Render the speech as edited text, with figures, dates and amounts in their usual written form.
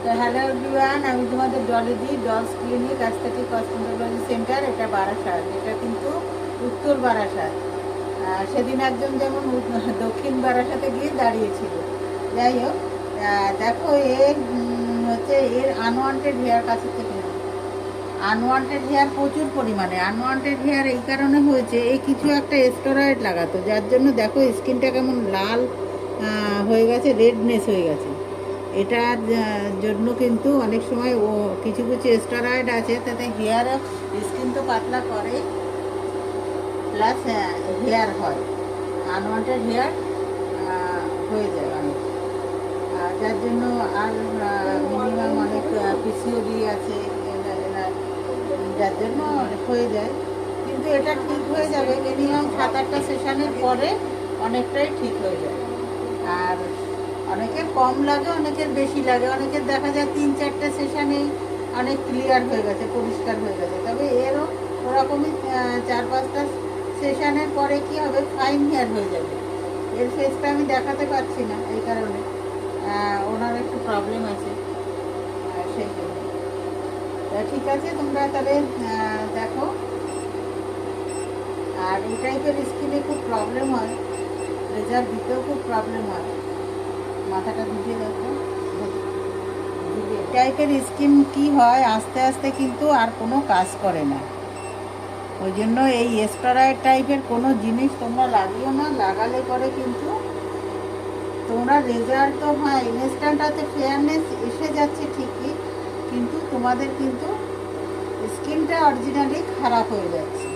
তো hello everyone, আমি তোমাদের ডলিদি Dolls clinic aesthetic cosmetology centre. এটা বারাসাত, এটা কিন্তু উত্তর বারাসাত। সেদিন একজন যেমন দক্ষিণ বারাসাতে গিয়ে দাঁড়িয়েছিল। যাই হোক, দেখো হচ্ছে এর আনওয়ান্টেড হেয়ার কাছে থেকে আনওয়ান্টেড হেয়ার প্রচুর পরিমাণে। আনওয়ান্টেড হেয়ার এই কারণে হয়েছে, এই কিছু একটা স্টেরয়েড লাগাতো, যার জন্য দেখো স্কিনটা কেমন লাল হয়ে গেছে, রেডনেস হয়ে গেছে। এটার জন্য কিন্তু অনেক সময় ও কিছু কিছু স্টেরয়েড আছে, তাতে হেয়ার স্কিন তো পাতলা করে, প্লাস হেয়ার হয়, আনওয়ান্টেড হেয়ার হয়ে যায় অনেক। যার জন্য আর মিনিমাম অনেক পিসিওডি আছে, যার জন্য হয়ে যায়। কিন্তু এটা ঠিক হয়ে যাবে মিনিমাম 7-8টা সেশনের পরে, অনেকটাই ঠিক হয়ে যায়। আর অনেকের কম লাগে, অনেকের বেশি লাগে, অনেকের দেখা যায় 3-4টে সেশনেই অনেক ক্লিয়ার হয়ে গেছে, পরিষ্কার হয়ে গেছে। তবে এরও ওরকমই 4-5টা সেশনের পরে কি হবে, ফাইন হেয়ার হয়ে যাবে। এর ফেসটা আমি দেখাতে পারছি না, এই কারণে ওনার একটু প্রবলেম আছে, সেই জন্য। ঠিক আছে, তোমরা তাহলে দেখো। আর এই টাইপের স্কিনে খুব প্রবলেম হয়, রেজাল্ট দিতেও খুব প্রবলেম হয়। মাথাটা ধুয়ে দেখো, টাইপের স্কিন কি হয়, আস্তে আস্তে কিন্তু আর কোনো কাজ করে না। ওই জন্য এই স্টেরয়েড টাইপের কোনো জিনিস তোমরা লাগিও না। লাগালে পরে কিন্তু তোমরা রেজাল্ট তো ইনস্ট্যান্টটাতে ফেয়ারনেস এসে যাচ্ছে ঠিকই, কিন্তু তোমাদের কিন্তু স্কিনটা অরিজিনালি খারাপ হয়ে যাচ্ছে।